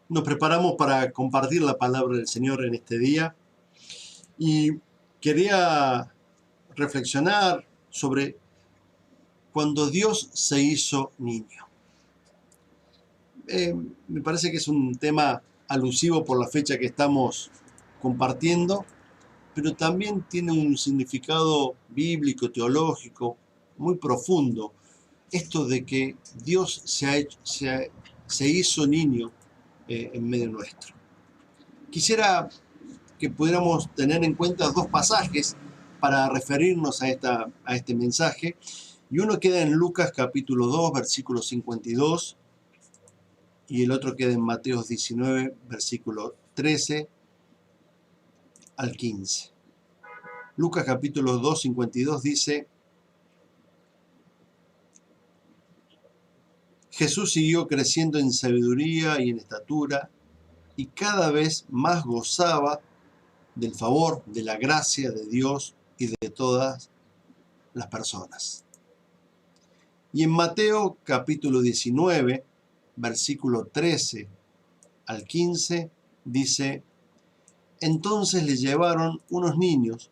Nos preparamos para compartir la palabra del Señor en este día y quería reflexionar sobre cuando Dios se hizo niño. Me parece que es un tema alusivo por la fecha que estamos compartiendo, pero también tiene un significado bíblico, teológico, muy profundo. Esto de que Dios se hizo niño en medio nuestro. Quisiera que pudiéramos tener en cuenta dos pasajes para referirnos a este mensaje. Y uno queda en Lucas capítulo 2, versículo 52, y el otro queda en Mateo 19, versículo 13 al 15. Lucas capítulo 2, 52 dice: Jesús siguió creciendo en sabiduría y en estatura, y cada vez más gozaba del favor, de la gracia de Dios y de todas las personas. Y en Mateo capítulo 19, versículo 13 al 15, dice: Entonces le llevaron unos niños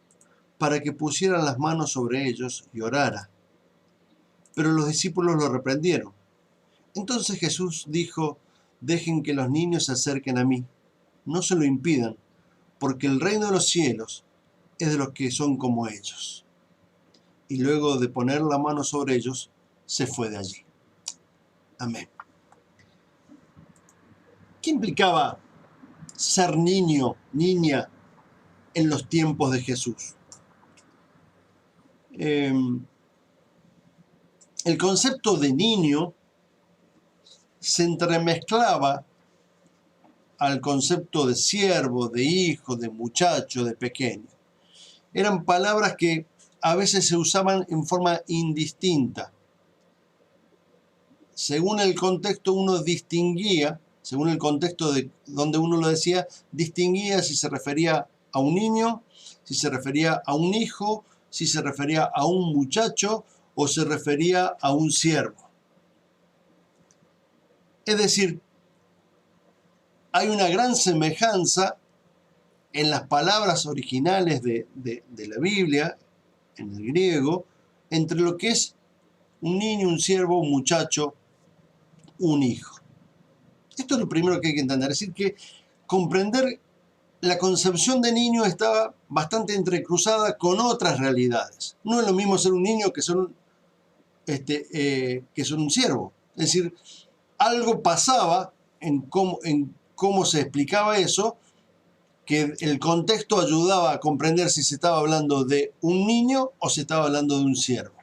para que pusieran las manos sobre ellos y orara. Pero los discípulos lo reprendieron. Entonces Jesús dijo: Dejen que los niños se acerquen a mí, no se lo impidan, porque el reino de los cielos es de los que son como ellos. Y luego de poner la mano sobre ellos, se fue de allí. Amén. ¿Qué implicaba ser niño, niña en los tiempos de Jesús? El concepto de niño se entremezclaba al concepto de siervo, de hijo, de muchacho, de pequeño. Eran palabras que a veces se usaban en forma indistinta. Según el contexto uno distinguía, según el contexto de donde uno lo decía, distinguía si se refería a un niño, si se refería a un hijo, si se refería a un muchacho o se refería a un siervo. Es decir, hay una gran semejanza en las palabras originales de la Biblia, en el griego, entre lo que es un niño, un siervo, un muchacho, un hijo. Esto es lo primero que hay que entender, es decir, que comprender la concepción de niño estaba bastante entrecruzada con otras realidades. No es lo mismo ser un niño que ser un siervo. Es decir, algo pasaba en cómo se explicaba eso, que el contexto ayudaba a comprender si se estaba hablando de un niño o se estaba hablando de un siervo.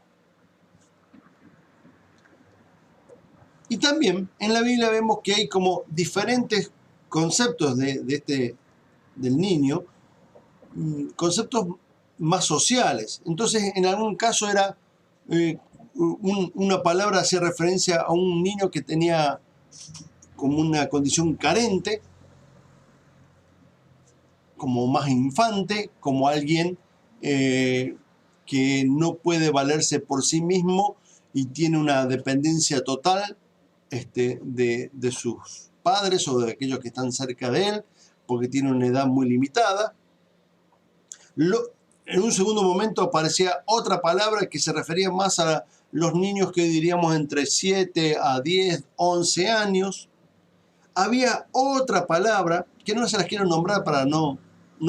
Y también en la Biblia vemos que hay como diferentes conceptos del niño, conceptos más sociales. Entonces, en algún caso era una palabra hacía referencia a un niño que tenía como una condición carente, como más infante, como alguien que no puede valerse por sí mismo y tiene una dependencia total de sus padres o de aquellos que están cerca de él, porque tiene una edad muy limitada. En un segundo momento aparecía otra palabra que se refería más a los niños que diríamos entre 7 a 10, 11 años. Había otra palabra, que no se las quiero nombrar para no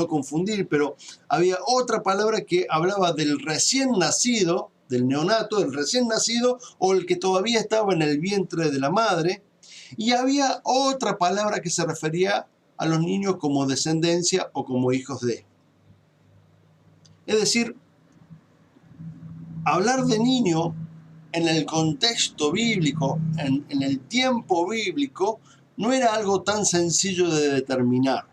confundir, pero había otra palabra que hablaba del recién nacido, del neonato, del recién nacido o el que todavía estaba en el vientre de la madre. Y había otra palabra que se refería a los niños como descendencia o como hijos de. Es decir, hablar de niño en el contexto bíblico, en el tiempo bíblico, no era algo tan sencillo de determinar.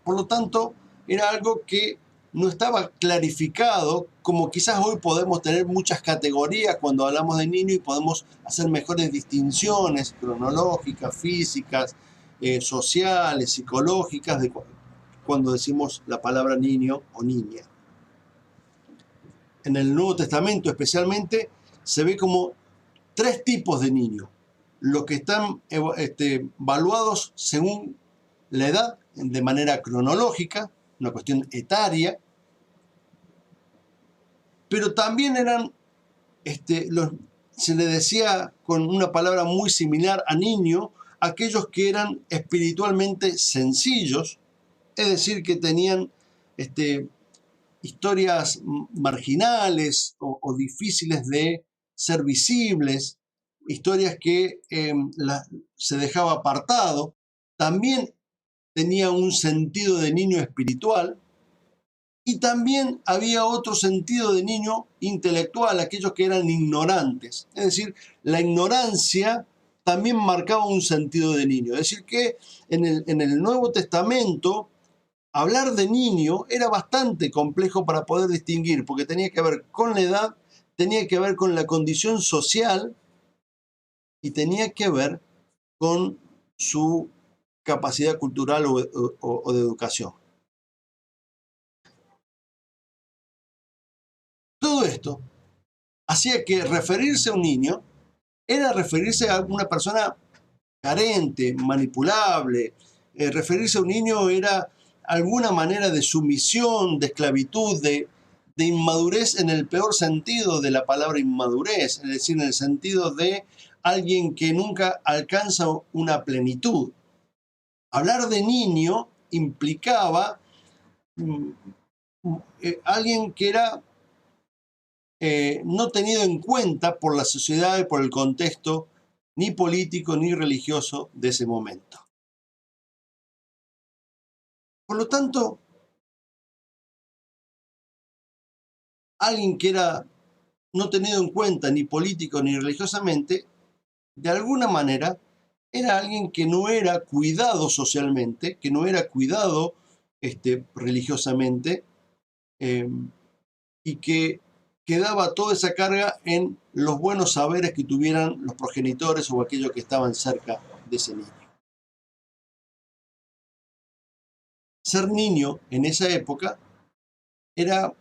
Por lo tanto, era algo que no estaba clarificado, como quizás hoy podemos tener muchas categorías cuando hablamos de niño y podemos hacer mejores distinciones cronológicas, físicas, sociales, psicológicas, de cuando decimos la palabra niño o niña. En el Nuevo Testamento especialmente se ve como tres tipos de niños. Los que están evaluados según la edad de manera cronológica, una cuestión etaria, pero también eran, se le decía con una palabra muy similar a niño, aquellos que eran espiritualmente sencillos, es decir, que tenían historias marginales o difíciles de ser visibles, historias que se dejaba apartado. También tenía un sentido de niño espiritual y también había otro sentido de niño intelectual, aquellos que eran ignorantes. Es decir, la ignorancia también marcaba un sentido de niño. Es decir, que en el Nuevo Testamento hablar de niño era bastante complejo para poder distinguir, porque tenía que ver con la edad, tenía que ver con la condición social y tenía que ver con su capacidad cultural o de educación. Todo esto hacía que referirse a un niño era referirse a una persona carente, manipulable. Referirse a un niño era alguna manera de sumisión, de esclavitud, de inmadurez en el peor sentido de la palabra inmadurez, es decir, en el sentido de alguien que nunca alcanza una plenitud. Hablar de niño implicaba alguien que era no tenido en cuenta por la sociedad y por el contexto ni político ni religioso de ese momento. Por lo tanto, alguien que era no tenido en cuenta ni político ni religiosamente, de alguna manera era alguien que no era cuidado socialmente, que no era cuidado religiosamente, y que quedaba toda esa carga en los buenos saberes que tuvieran los progenitores o aquellos que estaban cerca de ese niño. Ser niño en esa época era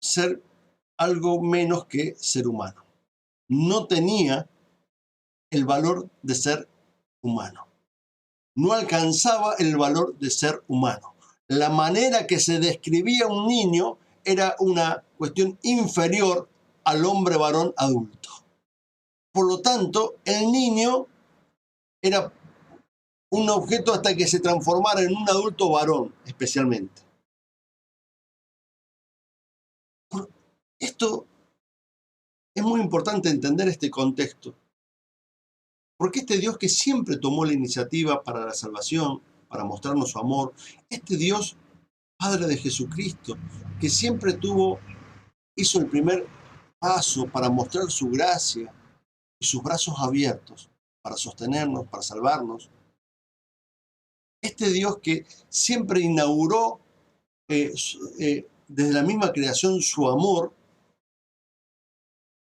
ser algo menos que ser humano. No tenía el valor de ser humano. No alcanzaba el valor de ser humano. La manera que se describía un niño era una cuestión inferior al hombre varón adulto. Por lo tanto, el niño era un objeto hasta que se transformara en un adulto varón, especialmente. Esto es muy importante entender este contexto, porque este Dios que siempre tomó la iniciativa para la salvación, para mostrarnos su amor, este Dios, Padre de Jesucristo, que siempre hizo el primer paso para mostrar su gracia y sus brazos abiertos para sostenernos, para salvarnos. Este Dios que siempre inauguró desde la misma creación su amor,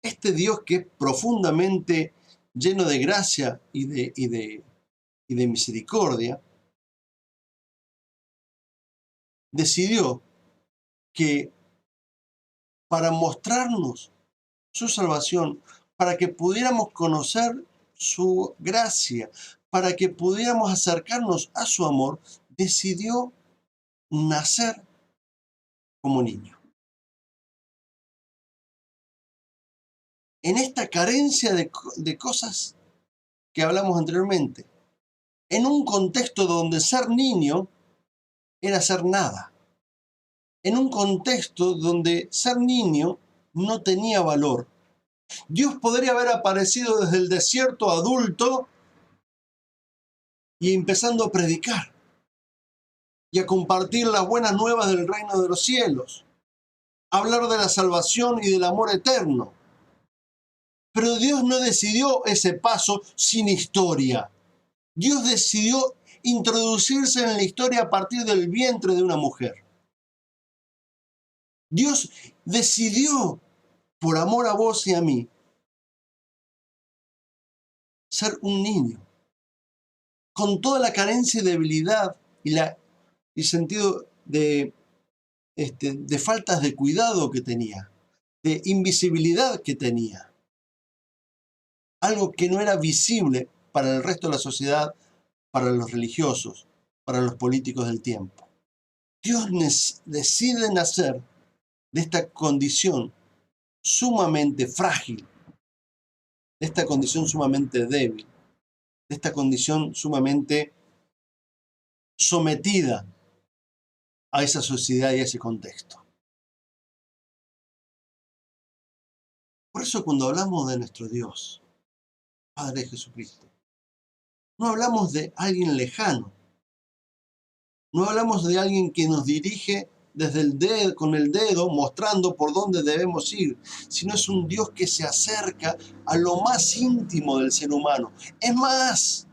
este Dios que es profundamente lleno de gracia y de misericordia, decidió que para mostrarnos su salvación, para que pudiéramos conocer su gracia, para que pudiéramos acercarnos a su amor, decidió nacer como niño. En esta carencia de cosas que hablamos anteriormente, en un contexto donde ser niño era ser nada, en un contexto donde ser niño no tenía valor, Dios podría haber aparecido desde el desierto adulto y empezando a predicar y a compartir las buenas nuevas del reino de los cielos, a hablar de la salvación y del amor eterno. Pero Dios no decidió ese paso sin historia. Dios decidió introducirse en la historia a partir del vientre de una mujer. Dios decidió, por amor a vos y a mí, ser un niño, con toda la carencia y debilidad y sentido de faltas de cuidado que tenía, de invisibilidad que tenía. Algo que no era visible para el resto de la sociedad, para los religiosos, para los políticos del tiempo. Dios decide nacer de esta condición sumamente frágil, de esta condición sumamente débil, de esta condición sumamente sometida a esa sociedad y a ese contexto. Por eso cuando hablamos de nuestro Dios, Padre Jesucristo, no hablamos de alguien lejano, no hablamos de alguien que nos dirige desde el dedo, con el dedo mostrando por dónde debemos ir, sino es un Dios que se acerca a lo más íntimo del ser humano. Es más,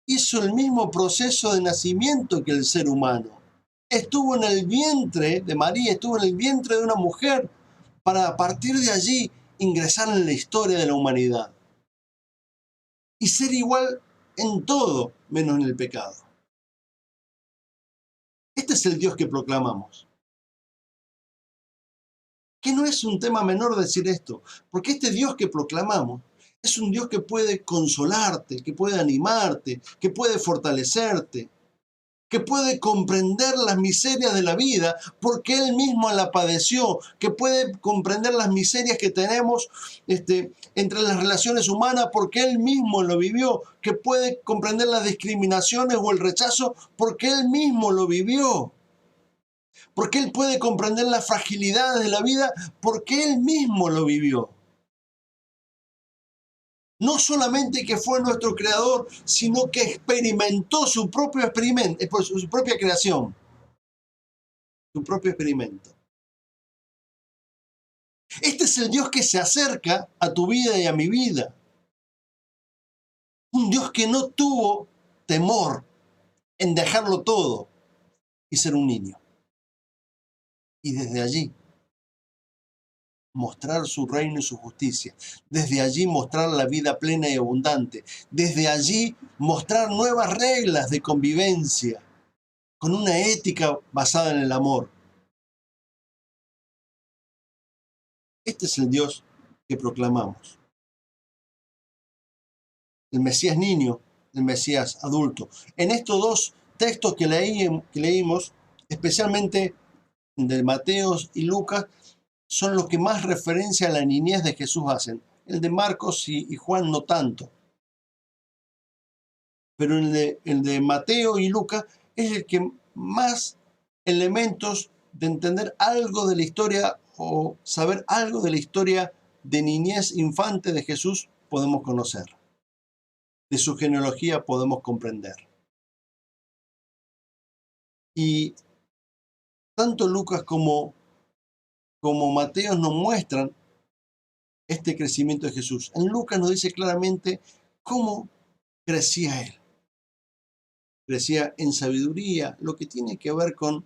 hizo el mismo proceso de nacimiento que el ser humano. Estuvo en el vientre de María, estuvo en el vientre de una mujer para a partir de allí ingresar en la historia de la humanidad y ser igual en todo menos en el pecado. Este es el Dios que proclamamos. Que no es un tema menor decir esto, porque este Dios que proclamamos es un Dios que puede consolarte, que puede animarte, que puede fortalecerte, que puede comprender las miserias de la vida porque Él mismo la padeció, que puede comprender las miserias que tenemos entre las relaciones humanas porque Él mismo lo vivió, que puede comprender las discriminaciones o el rechazo porque Él mismo lo vivió, porque Él puede comprender las fragilidades de la vida porque Él mismo lo vivió. No solamente que fue nuestro creador, sino que experimentó su propio experimento, su propia creación, su propio experimento. Este es el Dios que se acerca a tu vida y a mi vida. Un Dios que no tuvo temor en dejarlo todo y ser un niño. Y desde allí mostrar su reino y su justicia. Desde allí mostrar la vida plena y abundante. Desde allí mostrar nuevas reglas de convivencia con una ética basada en el amor. Este es el Dios que proclamamos. El Mesías niño, el Mesías adulto. En estos dos textos que leímos, especialmente de Mateo y Lucas, son los que más referencia a la niñez de Jesús hacen. El de Marcos y Juan no tanto. Pero el de Mateo y Lucas es el que más elementos de entender algo de la historia o saber algo de la historia de niñez infante de Jesús podemos conocer. De su genealogía podemos comprender. Y tanto Lucas como Mateo nos muestran este crecimiento de Jesús. En Lucas nos dice claramente cómo crecía él. Crecía en sabiduría, lo que tiene que ver con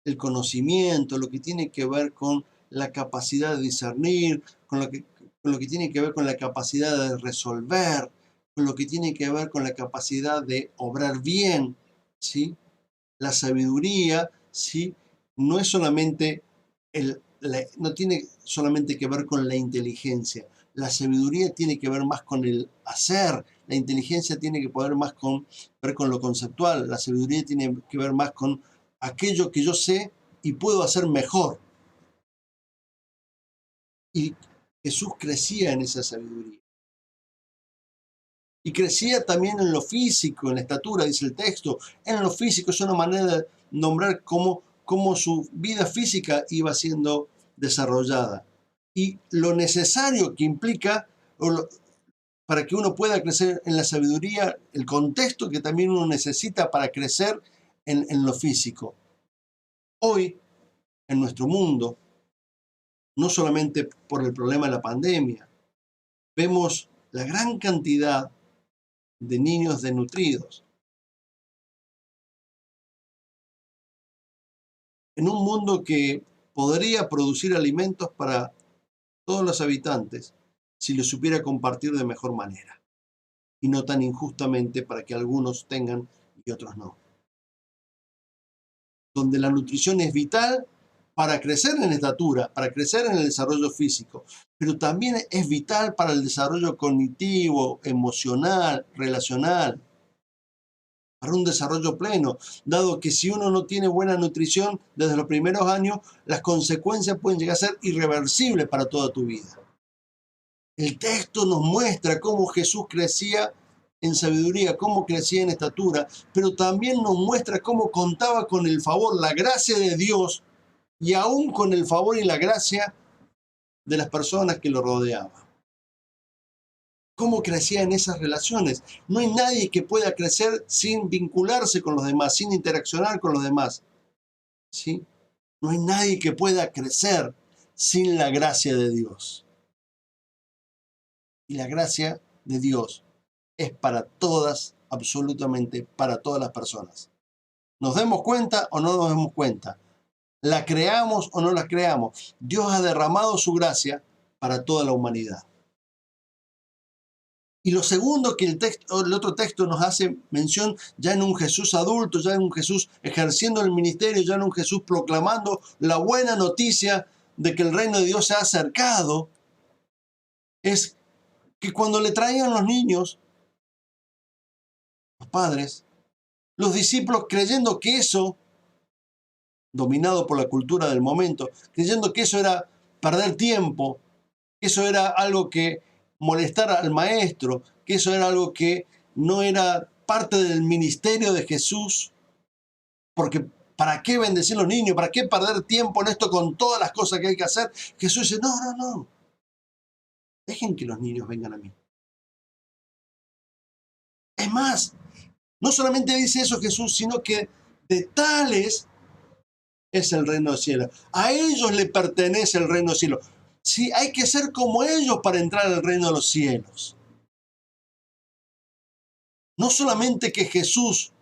el conocimiento, lo que tiene que ver con la capacidad de discernir, con lo que tiene que ver con la capacidad de resolver, con lo que tiene que ver con la capacidad de obrar bien, ¿sí? La sabiduría, ¿sí? No es solamente no tiene solamente que ver con la inteligencia. La sabiduría tiene que ver más con el hacer. La inteligencia tiene que ver más ver con lo conceptual. La sabiduría tiene que ver más con aquello que yo sé y puedo hacer mejor. Y Jesús crecía en esa sabiduría. Y crecía también en lo físico, en la estatura, dice el texto. En lo físico es una manera de nombrar cómo su vida física iba siendo desarrollada. Y lo necesario que implica para que uno pueda crecer en la sabiduría, el contexto que también uno necesita para crecer en lo físico. Hoy, en nuestro mundo, no solamente por el problema de la pandemia, vemos la gran cantidad de niños desnutridos. En un mundo que podría producir alimentos para todos los habitantes si los supiera compartir de mejor manera y no tan injustamente para que algunos tengan y otros no. Donde la nutrición es vital para crecer en estatura, para crecer en el desarrollo físico, pero también es vital para el desarrollo cognitivo, emocional, relacional. para un desarrollo pleno, dado que si uno no tiene buena nutrición desde los primeros años, las consecuencias pueden llegar a ser irreversibles para toda tu vida. El texto nos muestra cómo Jesús crecía en sabiduría, cómo crecía en estatura, pero también nos muestra cómo contaba con el favor, la gracia de Dios, y aún con el favor y la gracia de las personas que lo rodeaban. Cómo crecía en esas relaciones. No hay nadie que pueda crecer sin vincularse con los demás, sin interaccionar con los demás. ¿Sí? No hay nadie que pueda crecer sin la gracia de Dios. Y la gracia de Dios es para todas, absolutamente para todas las personas. ¿Nos demos cuenta o no nos demos cuenta? ¿La creamos o no la creamos? Dios ha derramado su gracia para toda la humanidad. Y lo segundo que el otro texto nos hace mención, ya en un Jesús adulto, ya en un Jesús ejerciendo el ministerio, ya en un Jesús proclamando la buena noticia de que el reino de Dios se ha acercado, es que cuando le traían los niños, los padres, los discípulos creyendo que eso, dominado por la cultura del momento, creyendo que eso era perder tiempo, que eso era algo que molestara al maestro, que eso era algo que no era parte del ministerio de Jesús, porque ¿para qué bendecir a los niños? ¿Para qué perder tiempo en esto con todas las cosas que hay que hacer? Jesús dice, no, dejen que los niños vengan a mí. Es más, no solamente dice eso Jesús, sino que de tales es el reino del cielo. A ellos le pertenece el reino del cielo. Sí, hay que ser como ellos para entrar al reino de los cielos. No solamente que Jesús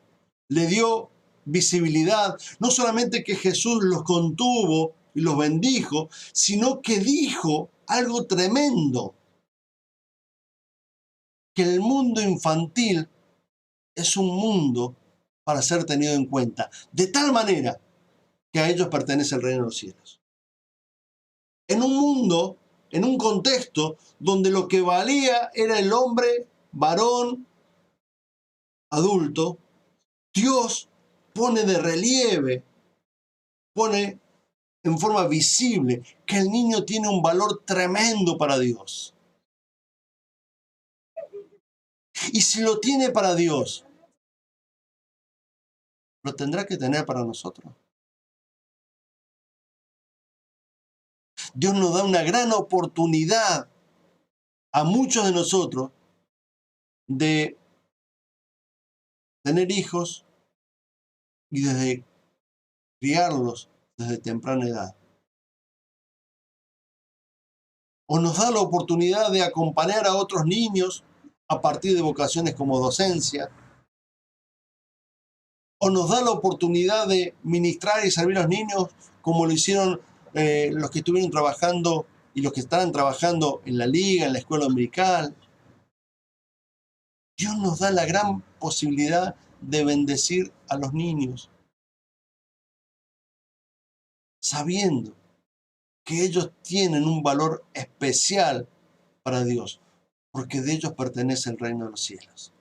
le dio visibilidad, no solamente que Jesús los contuvo y los bendijo, sino que dijo algo tremendo, que el mundo infantil es un mundo para ser tenido en cuenta, de tal manera que a ellos pertenece el reino de los cielos. En un mundo, en un contexto donde lo que valía era el hombre varón adulto, Dios pone de relieve, pone en forma visible que el niño tiene un valor tremendo para Dios. Y si lo tiene para Dios, lo tendrá que tener para nosotros. Dios nos da una gran oportunidad a muchos de nosotros de tener hijos y desde criarlos desde temprana edad. O nos da la oportunidad de acompañar a otros niños a partir de vocaciones como docencia. O nos da la oportunidad de ministrar y servir a los niños como lo hicieron los que estuvieron trabajando y los que están trabajando en la liga, en la escuela dominical. Dios nos da la gran posibilidad de bendecir a los niños, sabiendo que ellos tienen un valor especial para Dios, porque de ellos pertenece el reino de los cielos.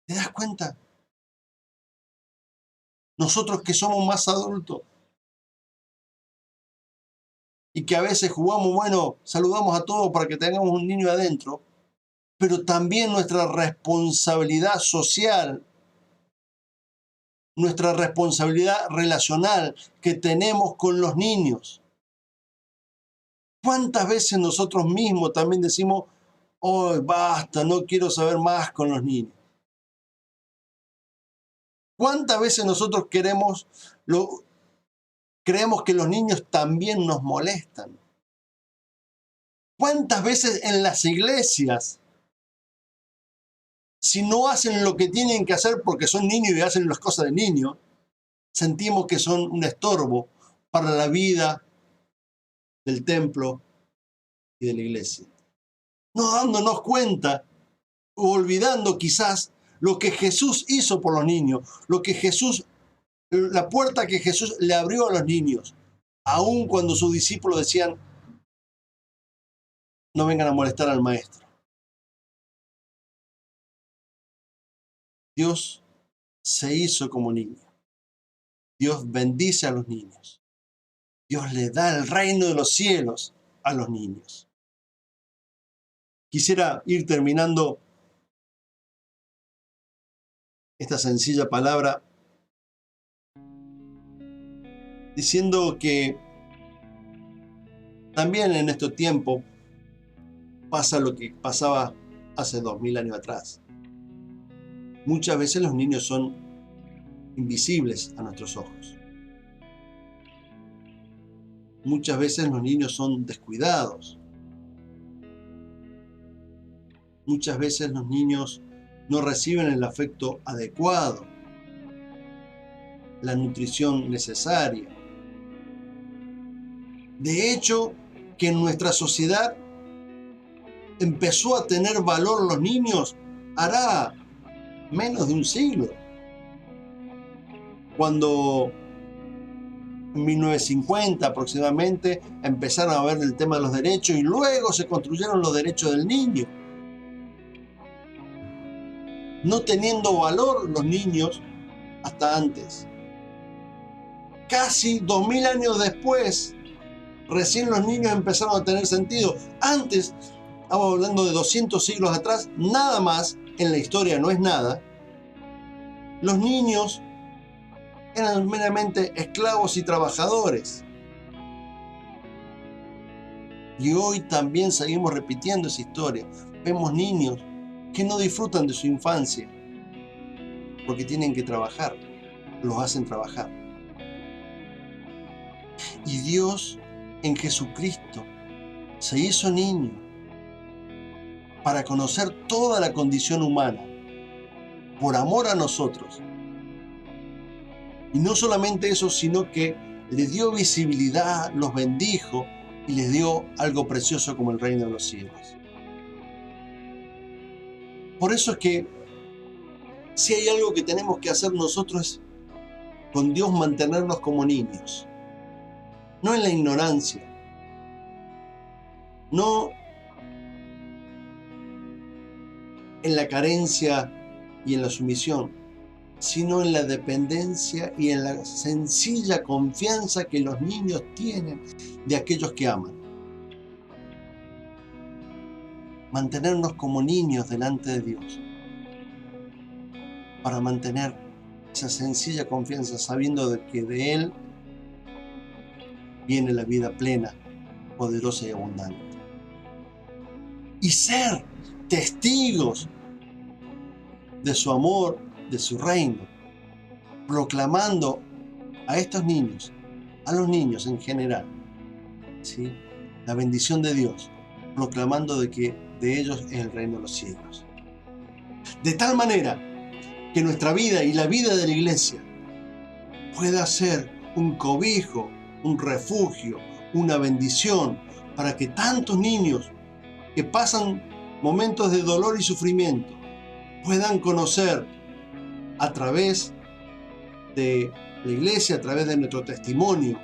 ¿Te das cuenta? Nosotros que somos más adultos y que a veces jugamos, bueno, saludamos a todos para que tengamos un niño adentro, pero también nuestra responsabilidad social, nuestra responsabilidad relacional que tenemos con los niños. ¿Cuántas veces nosotros mismos también decimos, oh, basta, no quiero saber más con los niños? ¿Cuántas veces nosotros creemos que los niños también nos molestan? ¿Cuántas veces en las iglesias, si no hacen lo que tienen que hacer porque son niños y hacen las cosas de niños, sentimos que son un estorbo para la vida del templo y de la iglesia? No dándonos cuenta, o olvidando quizás lo que Jesús hizo por los niños, la puerta que Jesús le abrió a los niños, aun cuando sus discípulos decían, no vengan a molestar al maestro. Dios se hizo como niño. Dios bendice a los niños. Dios le da el reino de los cielos a los niños. Quisiera ir terminando esta sencilla palabra diciendo que también en este tiempo pasa lo que pasaba hace 2000 años atrás. Muchas veces los niños son invisibles a nuestros ojos. Muchas veces los niños son descuidados. Muchas veces los niños no reciben el afecto adecuado, la nutrición necesaria. De hecho, que en nuestra sociedad empezó a tener valor los niños hará menos de un siglo. Cuando en 1950 aproximadamente empezaron a ver el tema de los derechos y luego se construyeron los derechos del niño. No teniendo valor los niños hasta antes. Casi 2000 años después, recién los niños empezaron a tener sentido. Antes, estamos hablando de 200 siglos atrás, nada más, en la historia no es nada, los niños eran meramente esclavos y trabajadores. Y hoy también seguimos repitiendo esa historia. Vemos niños que no disfrutan de su infancia porque tienen que trabajar, los hacen trabajar. Y Dios en Jesucristo se hizo niño para conocer toda la condición humana, por amor a nosotros. Y no solamente eso, sino que le dio visibilidad, los bendijo y les dio algo precioso como el reino de los cielos. Por eso es que si hay algo que tenemos que hacer nosotros es con Dios mantenernos como niños, no en la ignorancia, no en la carencia y en la sumisión, sino en la dependencia y en la sencilla confianza que los niños tienen de aquellos que aman. Mantenernos como niños delante de Dios, para mantener esa sencilla confianza, sabiendo de que de Él viene la vida plena, poderosa y abundante. Y ser testigos de su amor, de su reino, proclamando a estos niños, a los niños en general, ¿sí?, la bendición de Dios, proclamando de que de ellos es el reino de los cielos. De tal manera que nuestra vida y la vida de la iglesia pueda ser un cobijo, un refugio, una bendición para que tantos niños que pasan momentos de dolor y sufrimiento puedan conocer a través de la iglesia, a través de nuestro testimonio,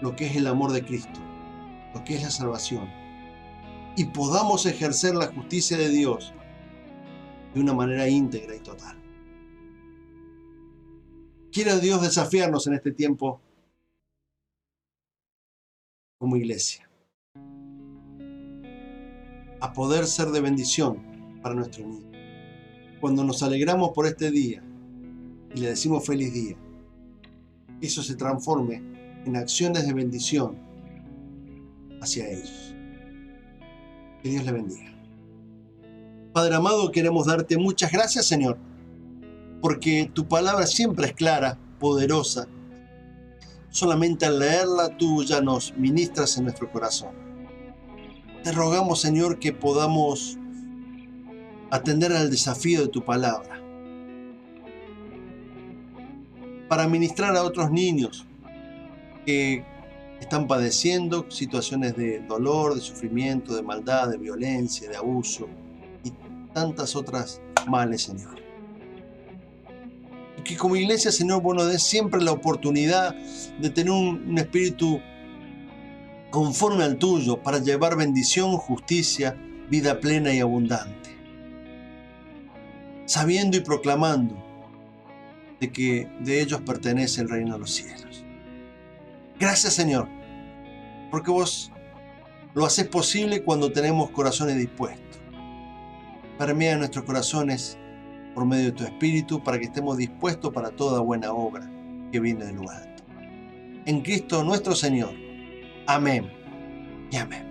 lo que es el amor de Cristo, lo que es la salvación, y podamos ejercer la justicia de Dios de una manera íntegra y total. Quiera Dios desafiarnos en este tiempo como iglesia a poder ser de bendición para nuestros niños. Cuando nos alegramos por este día y le decimos feliz día, eso se transforme en acciones de bendición hacia ellos. Que Dios le bendiga. Padre amado, queremos darte muchas gracias, Señor, porque tu palabra siempre es clara, poderosa. Solamente al leerla tú ya nos ministras en nuestro corazón. Te rogamos, Señor, que podamos atender al desafío de tu palabra para ministrar a otros niños que están padeciendo situaciones de dolor, de sufrimiento, de maldad, de violencia, de abuso y tantas otras males, Señor. Y que como iglesia, Señor, vos nos des siempre la oportunidad de tener un espíritu conforme al tuyo para llevar bendición, justicia, vida plena y abundante. sabiendo y proclamando de que de ellos pertenece el reino de los cielos. Gracias, Señor, porque vos lo haces posible cuando tenemos corazones dispuestos. Permea nuestros corazones por medio de tu Espíritu para que estemos dispuestos para toda buena obra que viene de lo alto. En Cristo nuestro Señor. Amén y amén.